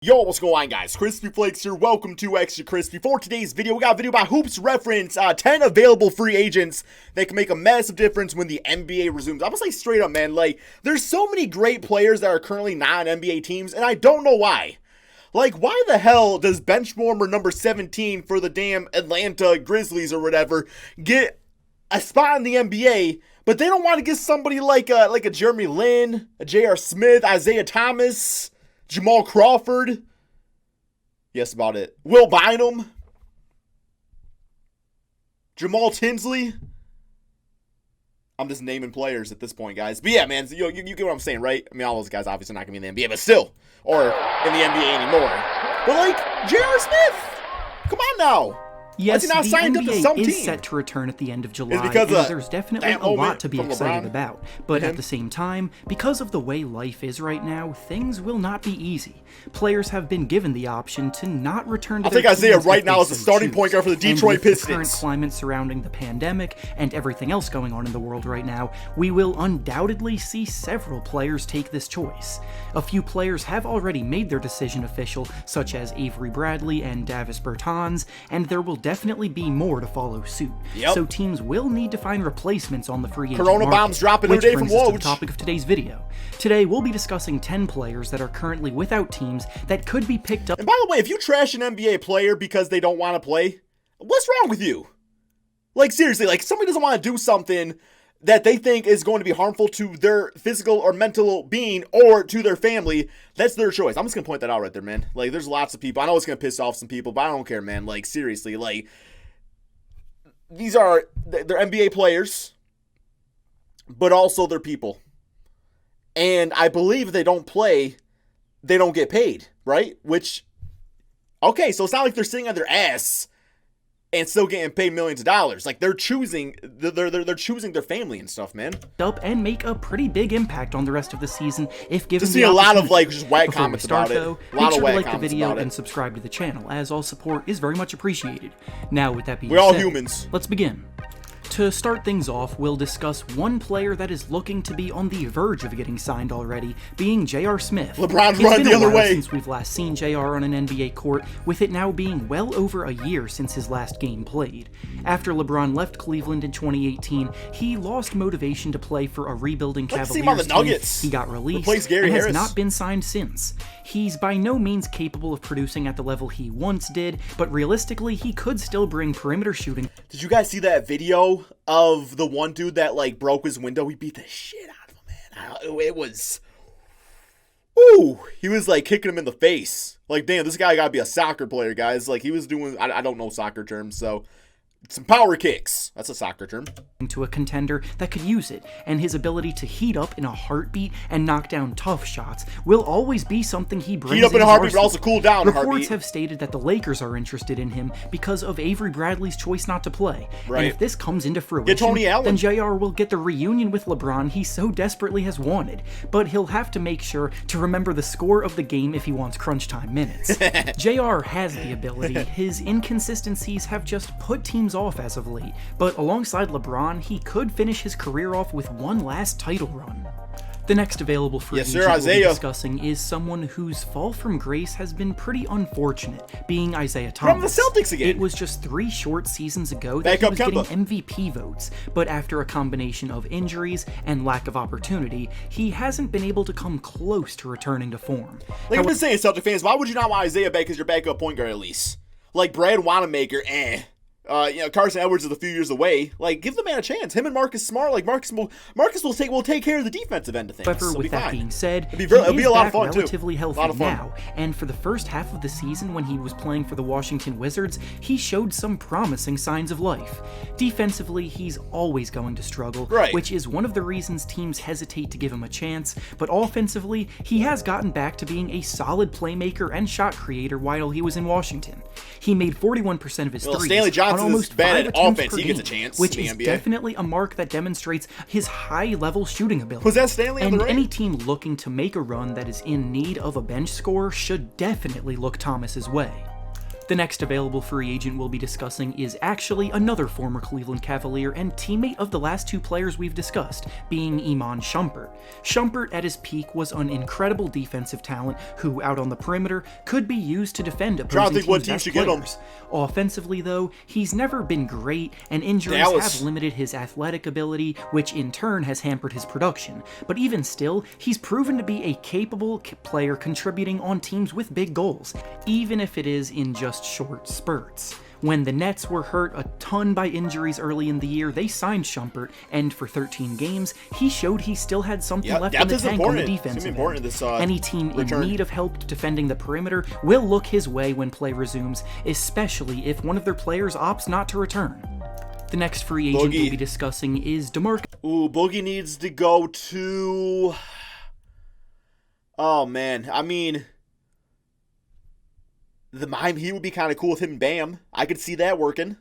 Yo, what's going on, guys? Crispy Flakes here. Welcome to Extra Crispy. For today's video, we got a video about Hoops Reference, 10 available free agents that can make a massive difference when the NBA resumes. I'm gonna say straight up, man, like, there's so many great players that are currently not on NBA teams, and I don't know why. Like, why the hell does bench warmer number 17 for the damn Atlanta Grizzlies or whatever get a spot in the NBA, but they don't want to get somebody like a Jeremy Lin, a J.R. Smith, Isaiah Thomas, Jamal Crawford. Yes, about it. Will Bynum. Jamal Tinsley. I'm just naming players at this point, guys. But yeah, man, you get what I'm saying, right? I mean, all those guys obviously not going to be in the NBA, but still. Or in the NBA anymore. But like, J.R. Smith. Come on now. Yes, he not the signed NBA up to some is team? set to return at the end of July, because and there's definitely a lot to be excited LeBron about. But at the same time, because of the way life is right now, things will not be easy. Players have been given the option to not return to their teams. I think Isaiah right if now they is the so starting choose. point guard for the And Detroit with Pistons. the current climate surrounding the pandemic and everything else going on in the world right now, we will undoubtedly see several players take this choice. A few players have already made their decision official, such as Avery Bradley and Davis Bertans, and there will definitely be more to follow suit. Yep. So teams will need to find replacements on the free agent Corona market, bombs dropping which every day from brings us to the Woj. topic of today's video. Today we'll be discussing 10 players that are currently without teams that could be picked up. And by the way, if you trash an NBA player because they don't want to play, what's wrong with you? Like, seriously, like, somebody doesn't want to do something that they think is going to be harmful to their physical or mental being or to their family, that's their choice. I'm just going to point that out right there, man. Like, there's lots of people. I know it's going to piss off some people, but I don't care, man. Like, seriously, like, they're NBA players, but also they're people. And I believe if they don't play, they don't get paid, right? Which, okay, so it's not like they're sitting on their ass and still getting paid millions of dollars. Like, they're choosing, they're choosing their family and stuff, man. Up and make a pretty big impact on the rest of the season if given Just the see a lot of opportunity. like just whack Before we comments start, about though, it. A lot make of sure to whack like the comments video about and it. subscribe to the channel, as all support is very much appreciated. Now, with that being We're all said, humans. let's begin. To start things off, we'll discuss one player that is looking to be on the verge of getting signed already, being J.R. Smith. LeBron's It's running been the a other while way. since we've last seen J.R. on an NBA court, with it now being well over a year since his last game played. After LeBron left Cleveland in 2018, he lost motivation to play for a rebuilding Let's see him on Cavaliers the team. Nuggets. He got released Replace Gary and has Harris. not been signed since. He's by no means capable of producing at the level he once did, but realistically, he could still bring perimeter shooting. Did you guys see that video of the one dude that like broke his window? He beat the shit out of him, man. It was, ooh, he was like kicking him in the face. Like, damn, this guy gotta be a soccer player, guys. Like, he was doing, I don't know soccer terms, so some power kicks. That's a soccer term. To a contender that could use it, and his ability to heat up in a heartbeat and knock down tough shots will always be something he brings. Heat up in a his heartbeat, but arsenal. also cool down in a Reports heartbeat. have stated that the Lakers are interested in him because of Avery Bradley's choice not to play. Right. And if this comes into fruition, Get Tony Allen. then JR will get the reunion with LeBron he so desperately has wanted. But he'll have to make sure to remember the score of the game if he wants crunch time minutes. JR has the ability. His inconsistencies have just put teams off as of late. But alongside LeBron, he could finish his career off with one last title run. The next available free agent we'll be discussing is someone whose fall from grace has been pretty unfortunate, being Isaiah Thomas. From the Celtics again. It was just 3 short seasons ago that he was getting MVP votes, but after a combination of injuries and lack of opportunity, he hasn't been able to come close to returning to form. Like, I've been saying, Celtic fans, why would you not want Isaiah back as your backup point guard at least? Like, Brad Wanamaker, Carson Edwards is a few years away. Like, give the man a chance. Him and Marcus Smart, like Marcus will take care of the defensive end of things. However, with that being said, it'll be a lot of fun relatively too. Healthy now, and for the first half of the season when he was playing for the Washington Wizards, he showed some promising signs of life. Defensively, he's always going to struggle, which is one of the reasons teams hesitate to give him a chance, but offensively, he has gotten back to being a solid playmaker and shot creator while he was in Washington. He made 41% of his threes on almost 5 attempts per game, which is definitely a mark that demonstrates his high-level shooting ability. Was that Stanley on the right? And any team looking to make a run that is in need of a bench scorer should definitely look Thomas's way. The next available free agent we'll be discussing is actually another former Cleveland Cavalier and teammate of the last two players we've discussed, being Iman Shumpert. Shumpert at his peak was an incredible defensive talent who, out on the perimeter, could be used to defend opposing teams' best players. Offensively, though, he's never been great, and injuries have limited his athletic ability, which in turn has hampered his production. But even still, he's proven to be a capable player contributing on teams with big goals, even if it is in just short spurts. When the Nets were hurt a ton by injuries early in the year, they signed Shumpert, and for 13 games, he showed he still had something left in the tank on the defensive end. Any team in need of help defending the perimeter will look his way when play resumes, especially if one of their players opts not to return. The next free agent we'll be discussing is DeMarcus. Boogie needs to go to... Oh, man. I mean... he would be kind of cool with him and Bam. I could see that working.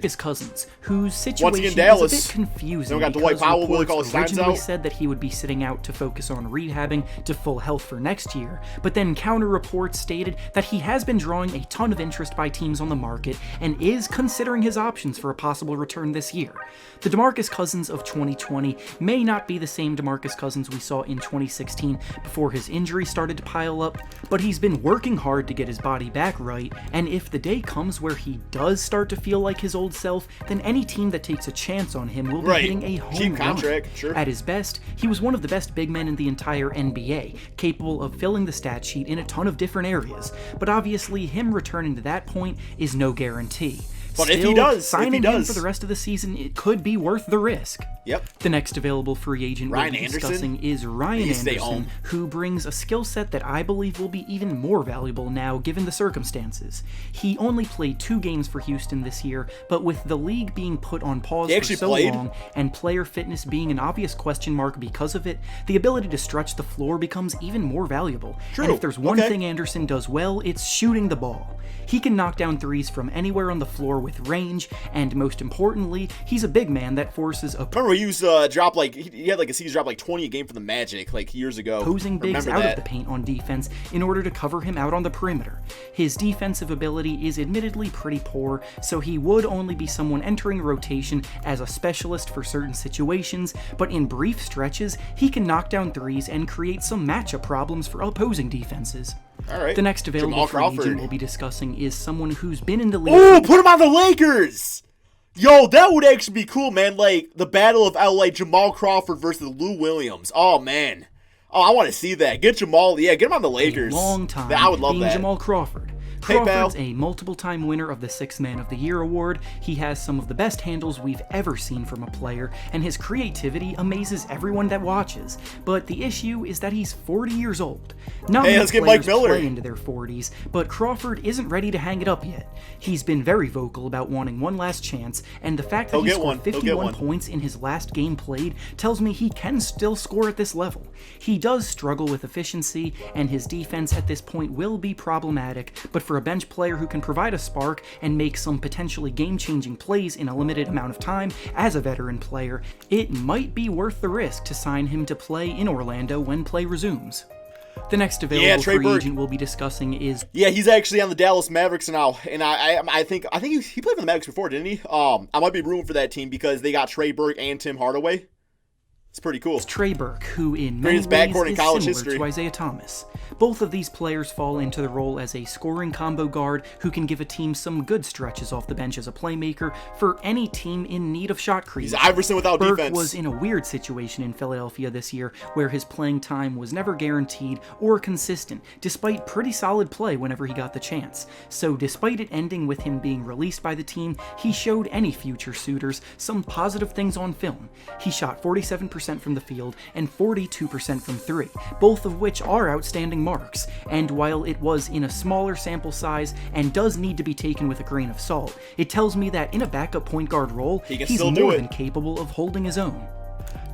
His Cousins, whose situation is a bit confusing got Dwight Powell reports originally said that he would be sitting out to focus on rehabbing to full health for next year, but then counter reports stated that he has been drawing a ton of interest by teams on the market and is considering his options for a possible return this year. The DeMarcus Cousins of 2020 may not be the same DeMarcus Cousins we saw in 2016 before his injury started to pile up, but he's been working hard to get his body back right, and if the day comes where he does start to feel like his old self, then any team that takes a chance on him will be hitting a home run. Sure. At his best, he was one of the best big men in the entire NBA, capable of filling the stat sheet in a ton of different areas, but obviously him returning to that point is no guarantee. But Still, if he does, signing him for the rest of the season, it could be worth the risk. Yep. The next available free agent we'll be discussing is Ryan Anderson, who brings a skill set that I believe will be even more valuable now given the circumstances. He only played 2 games for Houston this year, but with the league being put on pause for so long and player fitness being an obvious question mark because of it, the ability to stretch the floor becomes even more valuable. True. And if there's one thing Anderson does well, it's shooting the ball. He can knock down threes from anywhere on the floor with range, and most importantly, he's a big man that forces a... Remember he used to drop he had a season drop 20 a game for the Magic years ago. Opposing bigs out of the paint on defense in order to cover him out on the perimeter. His defensive ability is admittedly pretty poor, so he would only be someone entering rotation as a specialist for certain situations, but in brief stretches, he can knock down threes and create some matchup problems for opposing defenses. All right. The next available free agent we'll be discussing is someone who's been in the league. Oh, put him on the Lakers! Yo, that would actually be cool, man. The Battle of LA, Jamal Crawford versus Lou Williams. Oh, man. Oh, I want to see that. Get Jamal. Yeah, get him on the Lakers. A long time I would love being that. Jamal Crawford. Crawford's a multiple-time winner of the Sixth Man of the Year award. He has some of the best handles we've ever seen from a player, and his creativity amazes everyone that watches. But the issue is that he's 40 years old. Not many players play into their 40s, but Crawford isn't ready to hang it up yet. He's been very vocal about wanting one last chance, and the fact that he scored 51 points in his last game played tells me he can still score at this level. He does struggle with efficiency, and his defense at this point will be problematic, but for a bench player who can provide a spark and make some potentially game-changing plays in a limited amount of time as a veteran player, it might be worth the risk to sign him to play in Orlando when play resumes. The next available free agent we'll be discussing is... Yeah, he's actually on the Dallas Mavericks now, and I think he played for the Mavericks before, didn't he? I might be rooting for that team because they got Trey Burke and Tim Hardaway. It's pretty cool. It's Trey Burke, who in many ways is similar to Isaiah Thomas. Both of these players fall into the role as a scoring combo guard who can give a team some good stretches off the bench as a playmaker for any team in need of shot creation. He's Iverson without Burke defense. was in a weird situation in Philadelphia this year where his playing time was never guaranteed or consistent, despite pretty solid play whenever he got the chance. So despite it ending with him being released by the team, he showed any future suitors some positive things on film. He shot 47% from the field and 42% from 3, both of which are outstanding marks, and while it was in a smaller sample size and does need to be taken with a grain of salt, it tells me that in a backup point guard role, he's more than capable of holding his own.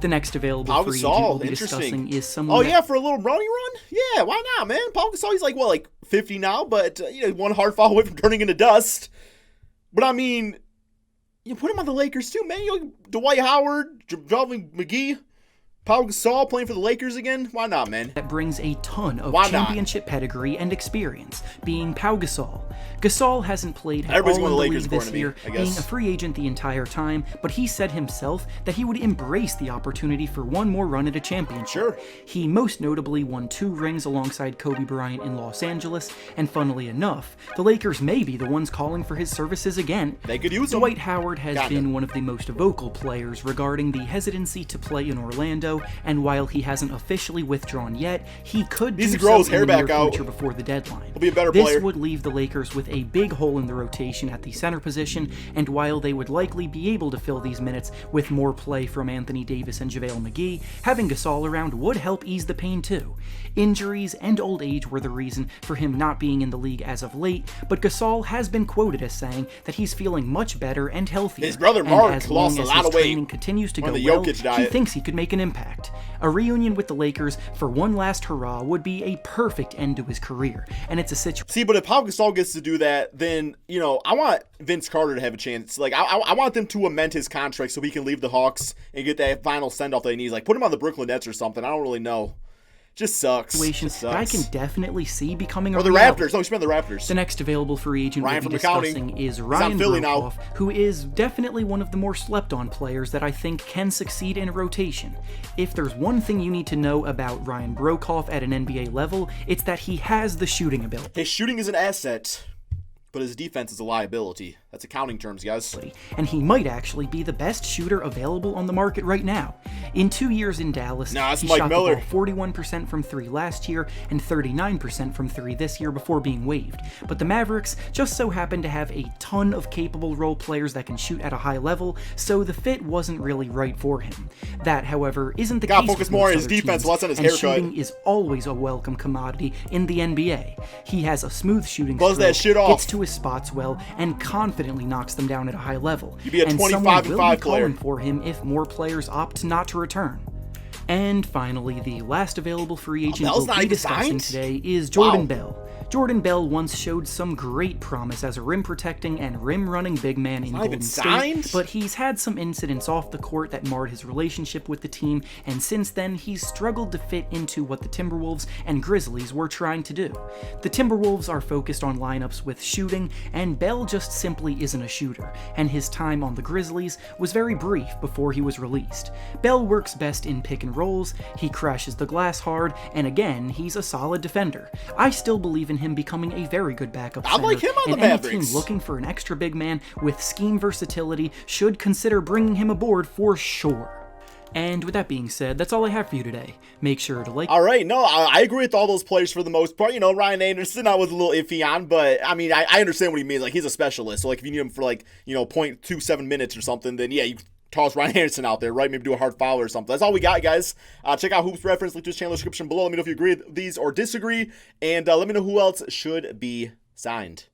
The next available free agent we'll be discussing is someone for a little running run? Yeah, why not, man? Pau Gasol, he's like 50 now, but one hard foul away from turning into dust. But I mean, you put him on the Lakers too, man. Dwight Howard, JaVale McGee. Pau Gasol playing for the Lakers again? Why not, man? That brings a ton of championship pedigree and experience, being Pau Gasol. Gasol hasn't played at all in the league this year, being a free agent the entire time, but he said himself that he would embrace the opportunity for one more run at a championship. Sure. He most notably won 2 rings alongside Kobe Bryant in Los Angeles, and funnily enough, the Lakers may be the ones calling for his services again. They could use him. Dwight Howard has been one of the most vocal players regarding the hesitancy to play in Orlando, and while he hasn't officially withdrawn yet, he could do so in the near future before the deadline. He'll be a better player. This would leave the Lakers with a big hole in the rotation at the center position, and while they would likely be able to fill these minutes with more play from Anthony Davis and JaVale McGee, having Gasol around would help ease the pain too. Injuries and old age were the reason for him not being in the league as of late, but Gasol has been quoted as saying that he's feeling much better and healthier. His brother Mark lost a lot of weight. Training continues to go well, he thinks he could make an impact. A reunion with the Lakers for one last hurrah would be a perfect end to his career, and it's a situation. See, but if Pau Gasol gets to do that, then, you know, I want Vince Carter to have a chance. Like, I want them to amend his contract so he can leave the Hawks and get that final send-off that he needs. Like, put him on the Brooklyn Nets or something. I don't really know. Just sucks. That I can definitely see becoming a reality. Raptors. No, you meant the Raptors. The next available free agent we'll be discussing is Ryan Broekhoff, who is definitely one of the more slept-on players that I think can succeed in a rotation. If there's one thing you need to know about Ryan Broekhoff at an NBA level, it's that he has the shooting ability. His shooting is an asset, but his defense is a liability. That's accounting terms, guys. And he might actually be the best shooter available on the market right now. In 2 years in Dallas, he shot the ball 41% from 3 last year and 39% from 3 this year before being waived. But the Mavericks just so happen to have a ton of capable role players that can shoot at a high level, so the fit wasn't really right for him. That, however, isn't the case. Gotta focus more on his defense, less on his haircut. Shooting is always a welcome commodity in the NBA. He has a smooth shooting stroke, that shit off. Gets to his spots well, and confidently knocks them down at a high level. You'd be a 25-5 player. For him if more players opt not to return. And finally, the last available free agent we'll be discussing today is Jordan Bell. Jordan Bell once showed some great promise as a rim-protecting and rim-running big man in Golden State, but he's had some incidents off the court that marred his relationship with the team, and since then, he's struggled to fit into what the Timberwolves and Grizzlies were trying to do. The Timberwolves are focused on lineups with shooting, and Bell just simply isn't a shooter, and his time on the Grizzlies was very brief before he was released. Bell works best in pick and rolls, he crashes the glass hard, and again, he's a solid defender. I still believe in him becoming a very good backup center, like him on the Mavericks. Any team looking for an extra big man with scheme versatility should consider bringing him aboard for sure. And with that being said, that's all I have for you today. Make sure to like. All right, no, I agree with all those players for the most part. You know, Ryan Anderson, I was a little iffy on, but I mean, I understand what he means. Like, he's a specialist, so like if you need him for like, you know, 0.27 minutes or something, then yeah, you toss Ryan Anderson out there, right? Maybe do a hard foul or something. That's all we got, guys. Check out Hoops Reference, link to his channel description below. Let me know if you agree with these or disagree, and let me know who else should be signed.